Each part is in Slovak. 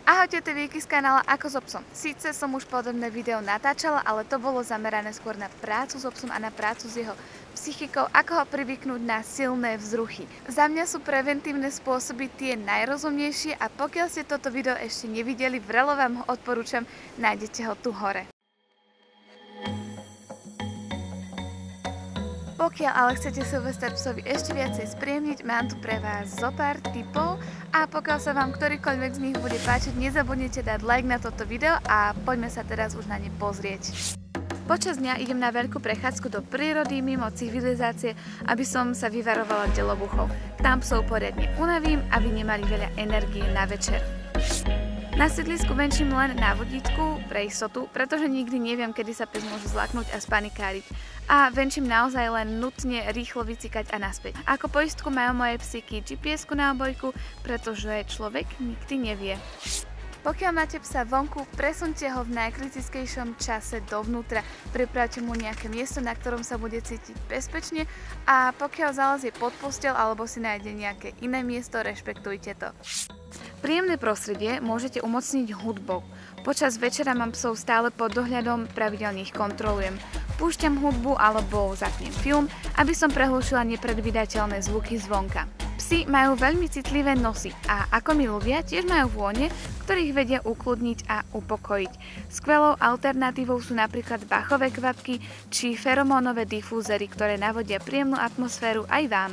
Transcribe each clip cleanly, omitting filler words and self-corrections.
Ahojte, to je Vieky z kanála Ako so psom. Síce som už podobné video natáčala, ale to bolo zamerané skôr na prácu so psom a na prácu s jeho psychikou, ako ho privyknúť na silné vzruchy. Za mňa sú preventívne spôsoby tie najrozumnejšie a pokiaľ ste toto video ešte nevideli, vrelo vám ho odporúčam, nájdete ho tu hore. Pokiaľ ale chcete Silvester psovi ešte viacej spríjemniť, mám tu pre vás zo pár tipov a pokiaľ sa vám ktorýkoľvek z nich bude páčiť, nezabudnite dať like na toto video a poďme sa teraz už na ne pozrieť. Počas dňa idem na veľkú prechádzku do prírody mimo civilizácie, aby som sa vyvarovala delobuchov. Tam psov poriadne unavím, aby nemali veľa energie na večer. Na sídlisku venčím len na vodítku pre istotu, pretože nikdy neviem, kedy sa pes môže zlaknúť a spanikáriť. A venčím naozaj len nutne rýchlo vycikať a naspäť. Ako poistku majú moje psíky GPS-ku na obojku, pretože človek nikdy nevie. Pokiaľ máte psa vonku, presunte ho v najkritickejšom čase dovnútra, pripravte mu nejaké miesto, na ktorom sa bude cítiť bezpečne a pokiaľ zalezie pod posteľ alebo si nájde nejaké iné miesto, rešpektujte to. Príjemné prostredie môžete umocniť hudbou. Počas večera mám psov stále pod dohľadom, pravidelne ich kontrolujem. Púšťam hudbu alebo zapnem film, aby som prehlušila nepredvídateľné zvuky zvonka. Psi majú veľmi citlivé nosy a ako mi ľúbia, tiež majú vône, ktorých vedia ukludniť a upokojiť. Skvelou alternatívou sú napríklad bachové kvapky či feromónové difúzery, ktoré navodia príjemnú atmosféru aj vám.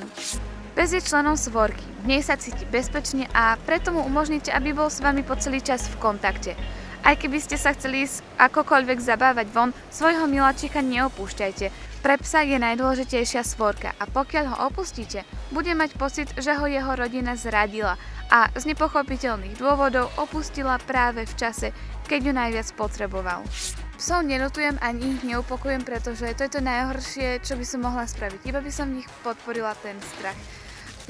Pes je členom svorky, v nej sa cíti bezpečne a preto mu umožnite, aby bol s vami po celý čas v kontakte. Aj keby ste sa chceli ísť akokoľvek zabávať von, svojho miláčika neopúšťajte. Pre psa je najdôležitejšia svorka a pokiaľ ho opustíte, bude mať pocit, že ho jeho rodina zradila a z nepochopiteľných dôvodov opustila práve v čase, keď ju najviac potreboval. Psov nedotujem ani ich neupokojujem, pretože to je to najhoršie, čo by som mohla spraviť. Iba by som v nich podporila ten strach.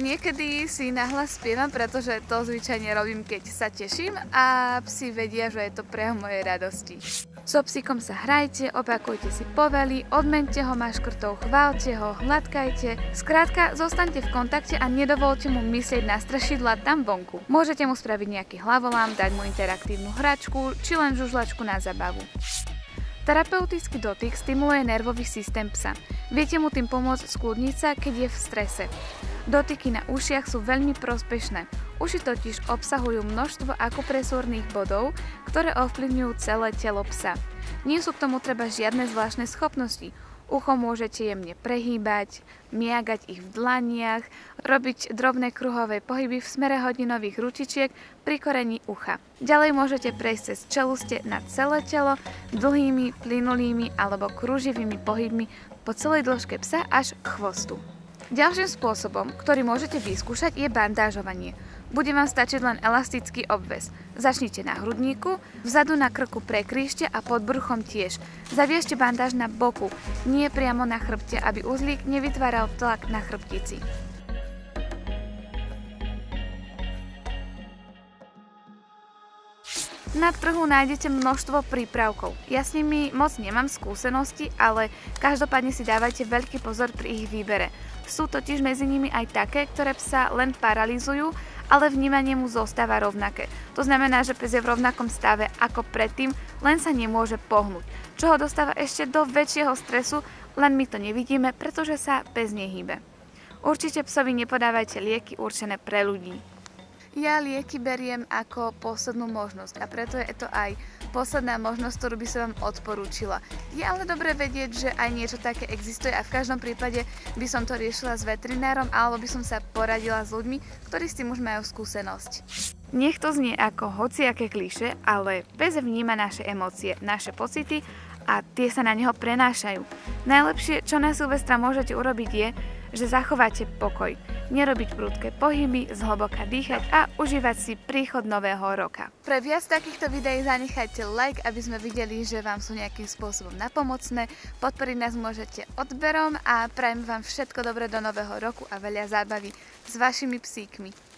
Niekedy si nahlas spievam, pretože to zvyčajne robím, keď sa teším a psi vedia, že je to pre mojej radosti. So psíkom sa hrajte, opakujte si povely, odmente ho maškrtou, chválte ho, hladkajte. Skrátka, zostaňte v kontakte a nedovolte mu myslieť na strašidlá tam vonku. Môžete mu spraviť nejaký hlavolám, dať mu interaktívnu hračku, či len žužlačku na zabavu. Terapeutický dotyk stimuluje nervový systém psa. Viete mu tým pomôcť skľudniť sa, keď je v strese. Dotyky na ušiach sú veľmi prospešné. Uši totiž obsahujú množstvo akupresúrnych bodov, ktoré ovplyvňujú celé telo psa. Nie sú k tomu treba žiadne zvláštne schopnosti. Ucho môžete jemne prehýbať, miagať ich v dlaniach, robiť drobné kruhové pohyby v smere hodinových ručičiek pri korení ucha. Ďalej môžete prejsť cez čeluste na celé telo dlhými, plynulými alebo kruživými pohybmi po celej dĺžke psa až k chvostu. Ďalším spôsobom, ktorý môžete vyskúšať, je bandážovanie. Bude vám stačiť len elastický obväz. Začnite na hrudníku, vzadu na krku prekrížte a pod bruchom tiež. Zaviešte bandáž na boku, nie priamo na chrbte, aby uzlík nevytváral tlak na chrbtici. Na trhu nájdete množstvo prípravkov. Ja s nimi moc nemám skúsenosti, ale každopádne si dávajte veľký pozor pri ich výbere. Sú totiž medzi nimi aj také, ktoré psa len paralizujú, ale vnímanie mu zostáva rovnaké. To znamená, že pes je v rovnakom stave ako predtým, len sa nemôže pohnúť, čo ho dostáva ešte do väčšieho stresu, len my to nevidíme, pretože sa pes nehýbe. Určite psovi nepodávajte lieky určené pre ľudí. Ja lieky beriem ako poslednú možnosť a preto je to aj posledná možnosť, ktorú by som vám odporúčila. Je ale dobre vedieť, že aj niečo také existuje a v každom prípade by som to riešila s veterinárom alebo by som sa poradila s ľuďmi, ktorí s tým už majú skúsenosť. Nech to znie ako hociaké klišé, ale pes vníma naše emócie, naše pocity a tie sa na neho prenášajú. Najlepšie, čo na Silvestra môžete urobiť je, že zachováte pokoj, nerobiť prudké pohyby, zhlboka dýchať a užívať si príchod nového roka. Pre viac takýchto videí zanechajte like, aby sme videli, že vám sú nejakým spôsobom napomocné. Podporiť nás môžete odberom a prajem vám všetko dobré do nového roku a veľa zábavy s vašimi psíkmi.